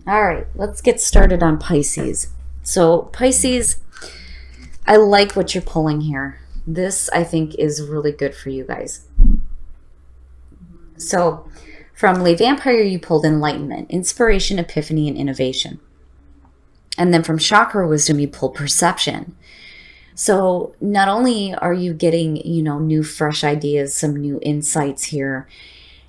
All right, let's get started on Pisces. So, Pisces, I like what you're pulling here. This, I think, is really good for you guys. So, from Le Vampire, you pulled Enlightenment, Inspiration, Epiphany, and Innovation. And then from Chakra Wisdom, you pulled Perception. So, not only are you getting, new, fresh ideas, some new insights here,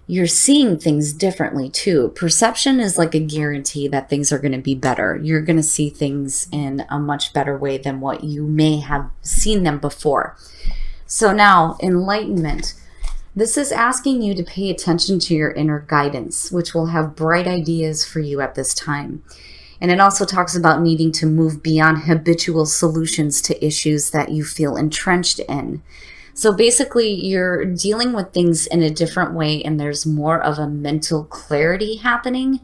you're seeing things differently too. Perception is like a guarantee that things are going to be better. You're going to see things in a much better way than what you may have seen them before. So now, enlightenment. This is asking you to pay attention to your inner guidance, which will have bright ideas for you at this time. And it also talks about needing to move beyond habitual solutions to issues that you feel entrenched in. So basically, you're dealing with things in a different way, and there's more of a mental clarity happening,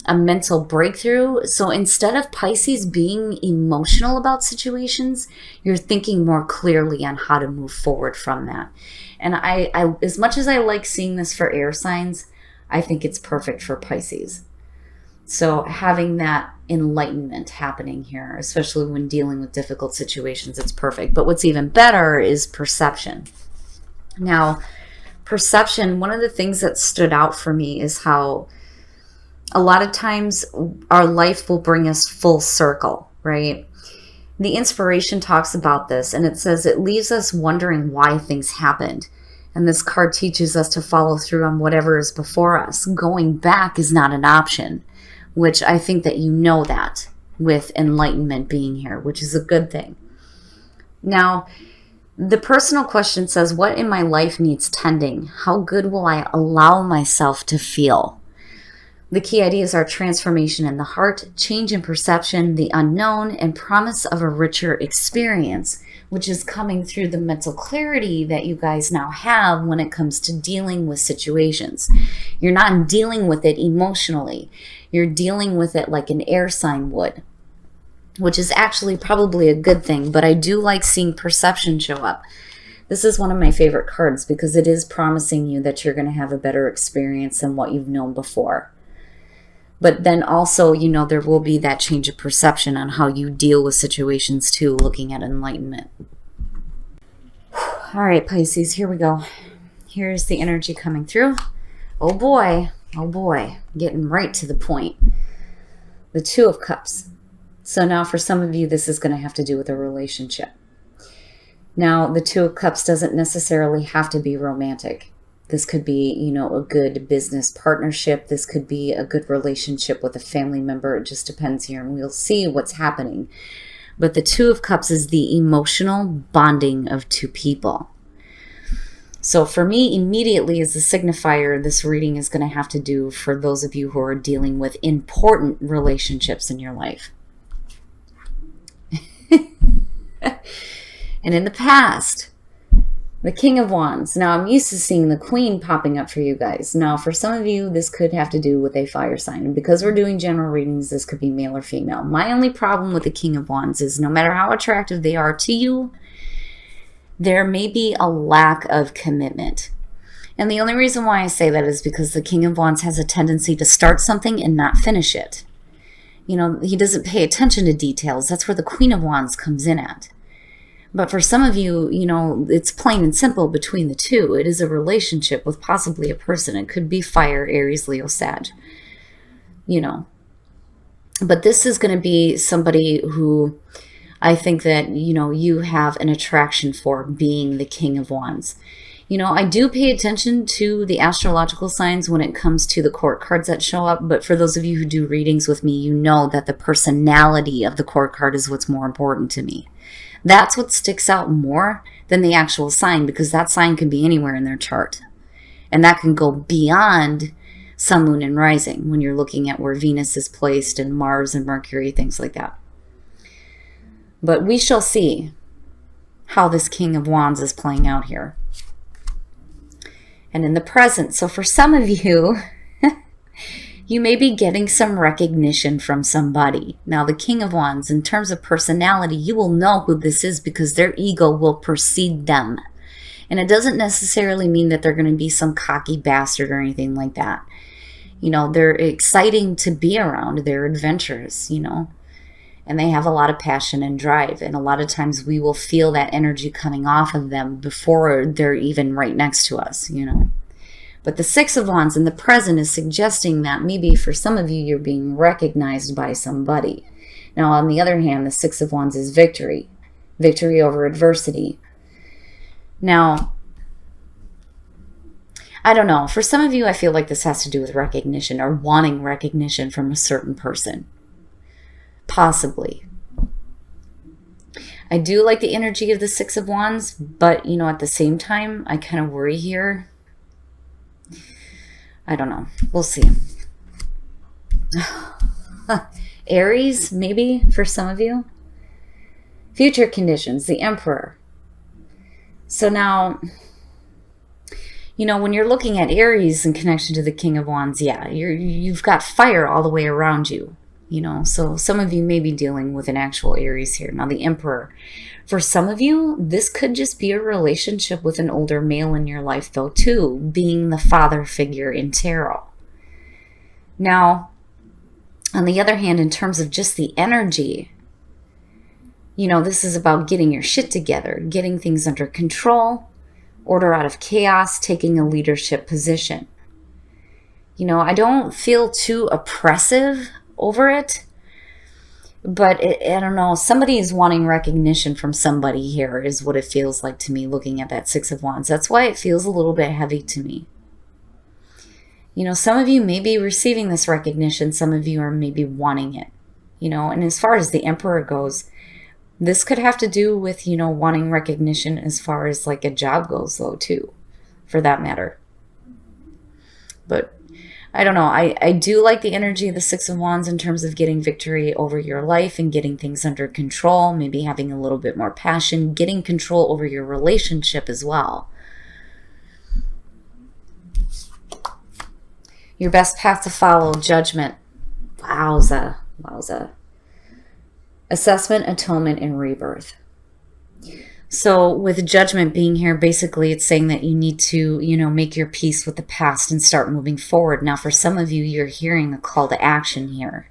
a mental breakthrough. So instead of Pisces being emotional about situations, you're thinking more clearly on how to move forward from that. And I as much as I like seeing this for air signs, I think it's perfect for Pisces. So having that enlightenment happening here, especially when dealing with difficult situations, it's perfect. But what's even better is perception. Now, perception, one of the things that stood out for me is how a lot of times our life will bring us full circle, right? The inspiration talks about this, and it says it leaves us wondering why things happened. And this card teaches us to follow through on whatever is before us. Going back is not an option, which I think that you know that with enlightenment being here, which is a good thing. Now, the personal question says, what in my life needs tending? How good will I allow myself to feel? The key ideas are transformation in the heart, change in perception, the unknown, and promise of a richer experience, which is coming through the mental clarity that you guys now have when it comes to dealing with situations. You're not dealing with it emotionally. You're dealing with it like an air sign would, which is actually probably a good thing, but I do like seeing perception show up. This is one of my favorite cards because it is promising you that you're going to have a better experience than what you've known before. But then also, there will be that change of perception on how you deal with situations too, looking at enlightenment. All right, Pisces, here we go. Here's the energy coming through. Oh boy, getting right to the point. The Two of Cups. So now for some of you, this is going to have to do with a relationship. Now, the Two of Cups doesn't necessarily have to be romantic. This could be, a good business partnership. This could be a good relationship with a family member. It just depends here, and we'll see what's happening. But the Two of Cups is the emotional bonding of two people. So for me, immediately as a signifier, this reading is going to have to do for those of you who are dealing with important relationships in your life. And in the past, the King of Wands. Now, I'm used to seeing the Queen popping up for you guys. Now, for some of you, this could have to do with a fire sign. And because we're doing general readings, this could be male or female. My only problem with the King of Wands is no matter how attractive they are to you, there may be a lack of commitment. And the only reason why I say that is because the King of Wands has a tendency to start something and not finish it. He doesn't pay attention to details. That's where the Queen of Wands comes in at. But for some of you, it's plain and simple between the two. It is a relationship with possibly a person. It could be fire, Aries, Leo, Sag. But this is going to be somebody who I think that, you have an attraction for, being the King of Wands. I do pay attention to the astrological signs when it comes to the court cards that show up. But for those of you who do readings with me, you know that the personality of the court card is what's more important to me. That's what sticks out more than the actual sign, because that sign can be anywhere in their chart. And that can go beyond sun, moon, and rising when you're looking at where Venus is placed and Mars and Mercury, things like that. But we shall see how this King of Wands is playing out here. And in the present, so for some of you, you may be getting some recognition from somebody. Now, the King of Wands, in terms of personality, you will know who this is because their ego will precede them. And it doesn't necessarily mean that they're going to be some cocky bastard or anything like that. You know, they're exciting to be around. They're adventurous, you know, and they have a lot of passion and drive. And a lot of times we will feel that energy coming off of them before they're even right next to us, you know. But the Six of Wands in the present is suggesting that maybe for some of you, you're being recognized by somebody. Now, on the other hand, the Six of Wands is victory. Victory over adversity. Now, I don't know. For some of you, I feel like this has to do with recognition or wanting recognition from a certain person. Possibly. I do like the energy of the Six of Wands, but, you know, at the same time, I kind of worry here. I don't know. We'll see. Aries, maybe, for some of you. Future conditions, the Emperor. So now, you know, when you're looking at Aries in connection to the King of Wands, yeah, you've got fire all the way around you, you know. So some of you may be dealing with an actual Aries here. Now, the Emperor. For some of you, this could just be a relationship with an older male in your life, though, too, being the father figure in tarot. Now, on the other hand, in terms of just the energy, you know, this is about getting your shit together, getting things under control, order out of chaos, taking a leadership position. You know, I don't feel too oppressive over it. But I don't know, somebody is wanting recognition from somebody here is what it feels like to me looking at that Six of Wands. That's why it feels a little bit heavy to me. You know, some of you may be receiving this recognition. Some of you are maybe wanting it. You know, and as far as the Emperor goes, this could have to do with, you know, wanting recognition as far as like a job goes, though, too, for that matter. But I don't know. I do like the energy of the Six of Wands in terms of getting victory over your life and getting things under control, maybe having a little bit more passion, getting control over your relationship as well. Your best path to follow, Judgment. Wowza. Wowza. Assessment, atonement, and rebirth. So with Judgment being here, basically it's saying that you need to, you know, make your peace with the past and start moving forward. Now, for some of you, you're hearing a call to action here.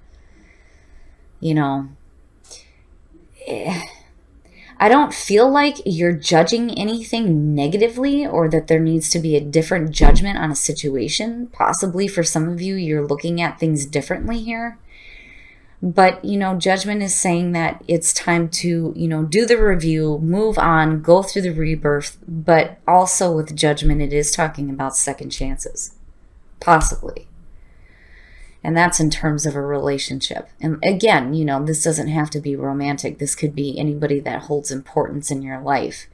You know, I don't feel like you're judging anything negatively or that there needs to be a different judgment on a situation. Possibly for some of you, you're looking at things differently here. But, you know, Judgment is saying that it's time to, you know, do the review, move on, go through the rebirth. But also with Judgment, it is talking about second chances. Possibly. And that's in terms of a relationship. And again, you know, this doesn't have to be romantic. This could be anybody that holds importance in your life.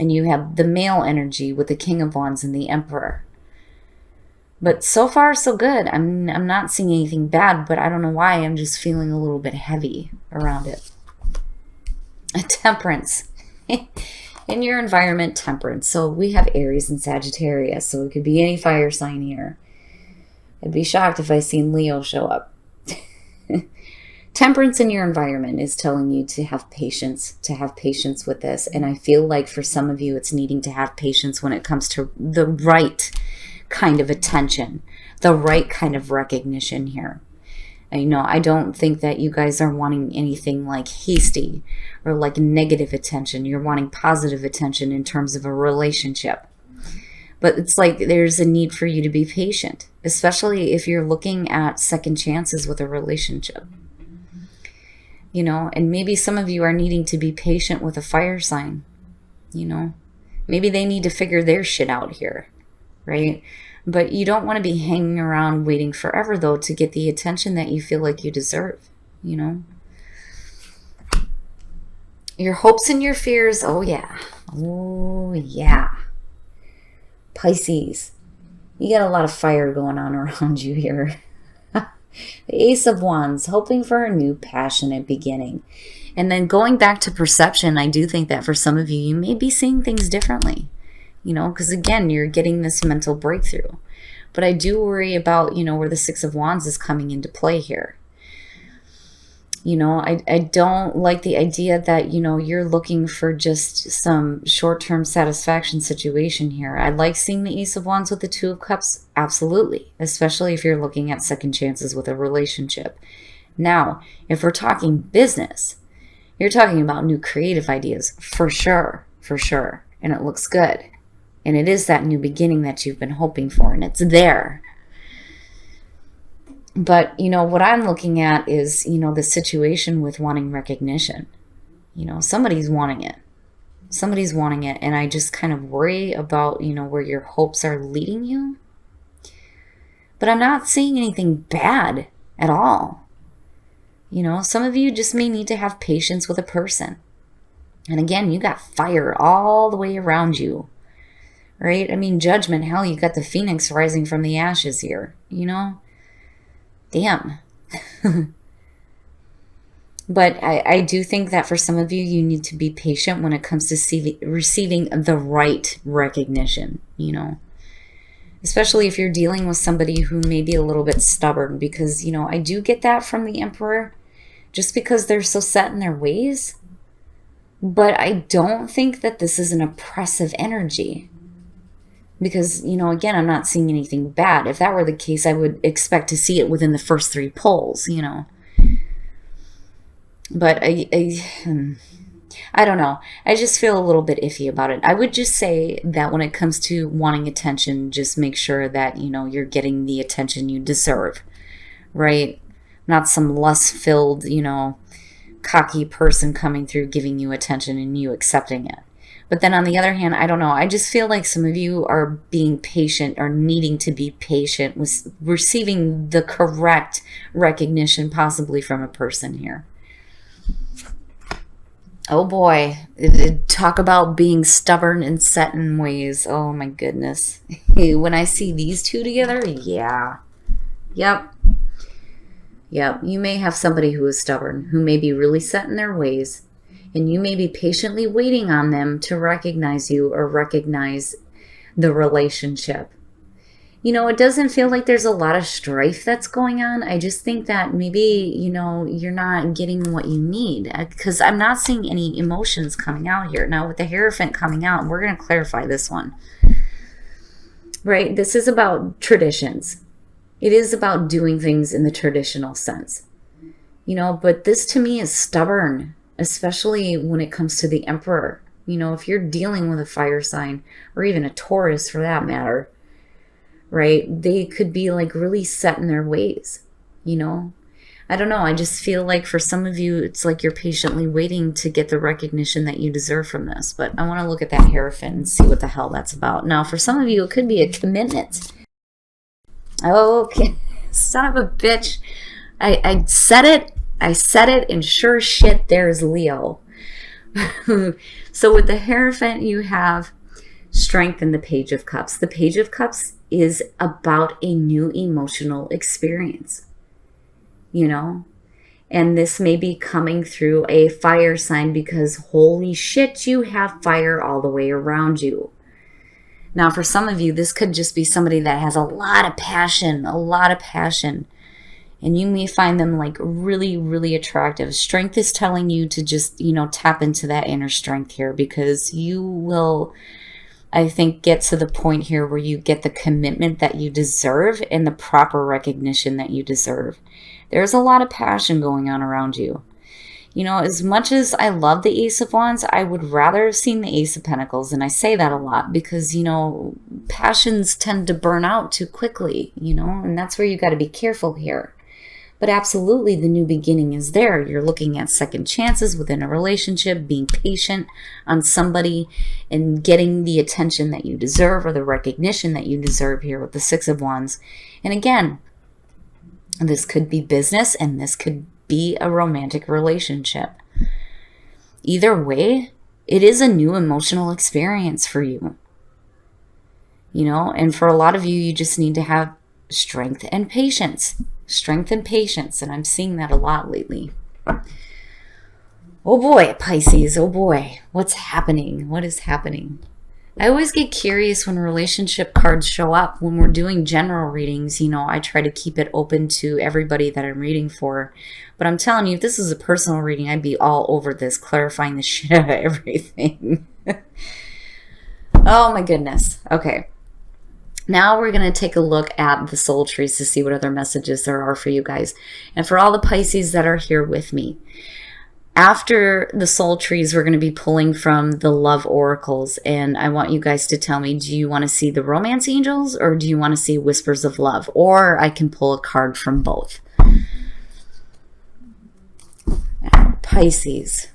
And you have the male energy with the King of Wands and the Emperor. But so far, so good. I'm not seeing anything bad, but I don't know why. I'm just feeling a little bit heavy around it. A Temperance. In your environment, Temperance. So we have Aries and Sagittarius, so it could be any fire sign here. I'd be shocked if I seen Leo show up. Temperance in your environment is telling you to have patience with this. And I feel like for some of you, it's needing to have patience when it comes to the right kind of attention, the right kind of recognition here. And, you know, I don't think that you guys are wanting anything like hasty or like negative attention. You're wanting positive attention in terms of a relationship. But it's like there's a need for you to be patient, especially if you're looking at second chances with a relationship. You know, and maybe some of you are needing to be patient with a fire sign. You know, maybe they need to figure their shit out here. Right? But you don't want to be hanging around waiting forever, though, to get the attention that you feel like you deserve, you know? Your hopes and your fears, oh yeah. Oh yeah. Pisces, you got a lot of fire going on around you here. The Ace of Wands, hoping for a new passionate beginning. And then going back to perception, I do think that for some of you, you may be seeing things differently. You know, because again, you're getting this mental breakthrough. But I do worry about, you know, where the Six of Wands is coming into play here. I don't like the idea that, you're looking for just some short-term satisfaction situation here. I like seeing the Ace of Wands with the Two of Cups, absolutely, especially if you're looking at second chances with a relationship. Now, if we're talking business, you're talking about new creative ideas, for sure, and it looks good. And it is that new beginning that you've been hoping for, and it's there. But, what I'm looking at is, the situation with wanting recognition. Somebody's wanting it. Somebody's wanting it. And I just kind of worry about, where your hopes are leading you. But I'm not seeing anything bad at all. Some of you just may need to have patience with a person. And again, you got fire all the way around you. Right? I mean, judgment, hell, you got the phoenix rising from the ashes here. Damn. But I do think that for some of you, you need to be patient when it comes to receiving the right recognition, especially if you're dealing with somebody who may be a little bit stubborn, because, I do get that from the Emperor, just because they're so set in their ways. But I don't think that this is an oppressive energy. Because, again, I'm not seeing anything bad. If that were the case, I would expect to see it within the first 3 polls, But I don't know. I just feel a little bit iffy about it. I would just say that when it comes to wanting attention, just make sure that, you're getting the attention you deserve, right? Not some lust-filled, cocky person coming through giving you attention and you accepting it. But then on the other hand, I don't know. I just feel like some of you are being patient or needing to be patient with receiving the correct recognition possibly from a person here. Oh boy. Talk about being stubborn and set in ways. Oh my goodness. When I see these two together, yeah. Yep. You may have somebody who is stubborn, who may be really set in their ways. And you may be patiently waiting on them to recognize you or recognize the relationship. It doesn't feel like there's a lot of strife that's going on. I just think that maybe, you're not getting what you need. Because I'm not seeing any emotions coming out here. Now, with the Hierophant coming out, we're going to clarify this one. Right? This is about traditions. It is about doing things in the traditional sense. But this to me is stubborn. Especially when it comes to the Emperor. If you're dealing with a fire sign, or even a Taurus for that matter, right? They could be like really set in their ways, I don't know. I just feel like for some of you, it's like you're patiently waiting to get the recognition that you deserve from this. But I want to look at that Hierophant and see what the hell that's about. Now, for some of you, it could be a commitment. Okay. Son of a bitch. I said it. And sure shit, there's Leo. So with the Hierophant, you have Strength and the Page of Cups. The Page of Cups is about a new emotional experience, And this may be coming through a fire sign because holy shit, you have fire all the way around you. Now, for some of you, this could just be somebody that has a lot of passion. And you may find them like really, really attractive. Strength is telling you to just, tap into that inner strength here, because you will, I think, get to the point here where you get the commitment that you deserve and the proper recognition that you deserve. There's a lot of passion going on around you. As much as I love the Ace of Wands, I would rather have seen the Ace of Pentacles. And I say that a lot because, passions tend to burn out too quickly, and that's where you got to be careful here. But absolutely, the new beginning is there. You're looking at second chances within a relationship, being patient on somebody, and getting the attention that you deserve or the recognition that you deserve here with the Six of Wands. And again, this could be business and this could be a romantic relationship. Either way, it is a new emotional experience for you. And for a lot of you, you just need to have strength and patience. And I'm seeing that a lot lately. Oh boy, Pisces, oh boy, what's happening? What is happening? I always get curious when relationship cards show up. When we're doing general readings, I try to keep it open to everybody that I'm reading for. But I'm telling you, if this is a personal reading, I'd be all over this, clarifying the shit out of everything. Oh my goodness. Okay. Now we're going to take a look at the soul trees to see what other messages there are for you guys. And for all the Pisces that are here with me. After the soul trees, we're going to be pulling from the love oracles. And I want you guys to tell me, do you want to see the romance angels or do you want to see whispers of love? Or I can pull a card from both. Pisces.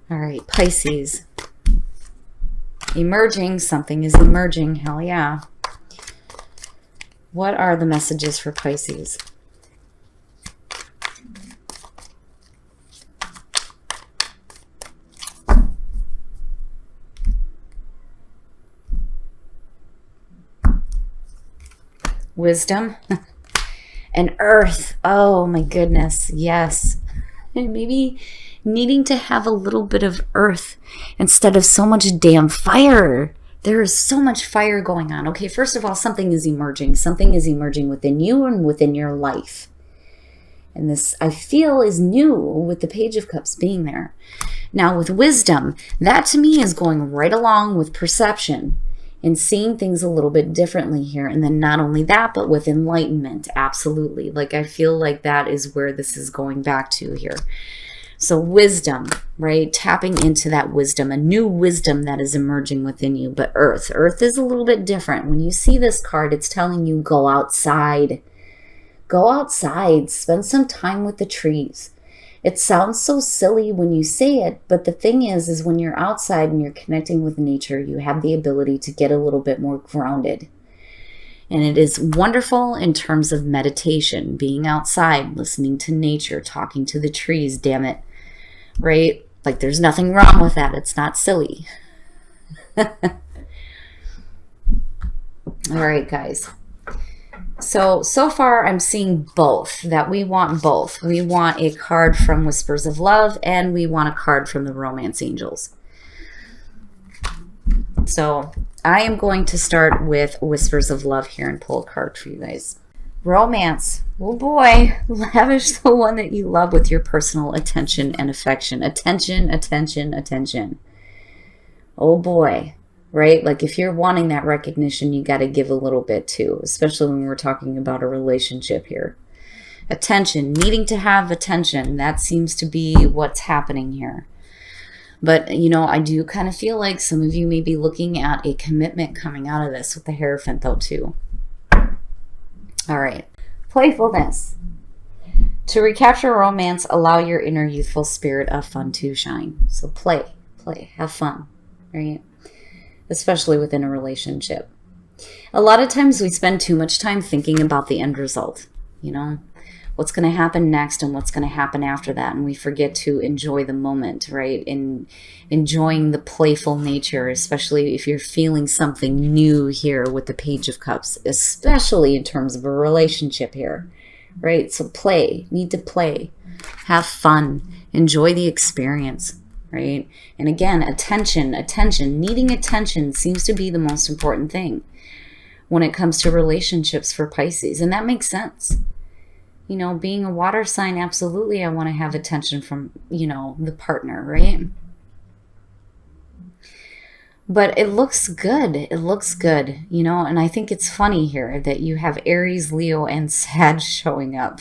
All right, Pisces. Emerging, something is emerging, hell yeah. What are the messages for Pisces? Wisdom and earth. Oh my goodness, yes. And maybe needing to have a little bit of earth instead of so much damn fire. There is so much fire going on. Okay, first of all, something is emerging. Something is emerging within you and within your life. And this, I feel, is new with the Page of Cups being there. Now, with wisdom, that to me is going right along with perception and seeing things a little bit differently here. And then not only that, but with enlightenment. Absolutely. Like, I feel like that is where this is going back to here. So wisdom, right? Tapping into that wisdom, a new wisdom that is emerging within you. But earth is a little bit different. When you see this card, it's telling you go outside. Go outside. Spend some time with the trees. It sounds so silly when you say it, but the thing is when you're outside and you're connecting with nature, you have the ability to get a little bit more grounded. And it is wonderful in terms of meditation, being outside, listening to nature, talking to the trees, damn it, right? Like there's nothing wrong with that. It's not silly. All right, guys. So far I'm seeing both, that we want both. We want a card from Whispers of Love and we want a card from the Romance Angels. So I am going to start with Whispers of Love here and pull a card for you guys. Romance. Oh boy. Lavish the one that you love with your personal attention and affection. Attention, attention, attention. Oh boy. Right? Like if you're wanting that recognition, you got to give a little bit too, especially when we're talking about a relationship here. Attention, needing to have attention. That seems to be what's happening here. But, I do kind of feel like some of you may be looking at a commitment coming out of this with the Hierophant though too. All right. Playfulness. To recapture romance, allow your inner youthful spirit of fun to shine. So play, have fun, right? Especially within a relationship. A lot of times we spend too much time thinking about the end result, what's going to happen next and what's going to happen after that. And we forget to enjoy the moment, right? And enjoying the playful nature, especially if you're feeling something new here with the Page of Cups, especially in terms of a relationship here, right? So need to play, have fun, enjoy the experience, right? And again, attention, needing attention seems to be the most important thing when it comes to relationships for Pisces. And that makes sense. Being a water sign, absolutely, I want to have attention from, the partner, right? But it looks good. It looks good, and I think it's funny here that you have Aries, Leo, and Sag showing up.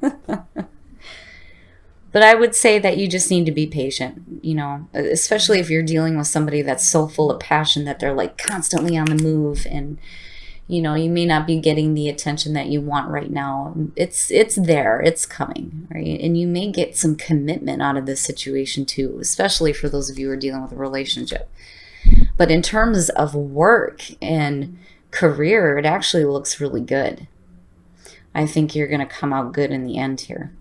But I would say that you just need to be patient, especially if you're dealing with somebody that's so full of passion that they're like constantly on the move and, you may not be getting the attention that you want right now. It's there. It's coming, right? And you may get some commitment out of this situation too, especially for those of you who are dealing with a relationship. But in terms of work and career, it actually looks really good. I think you're going to come out good in the end here.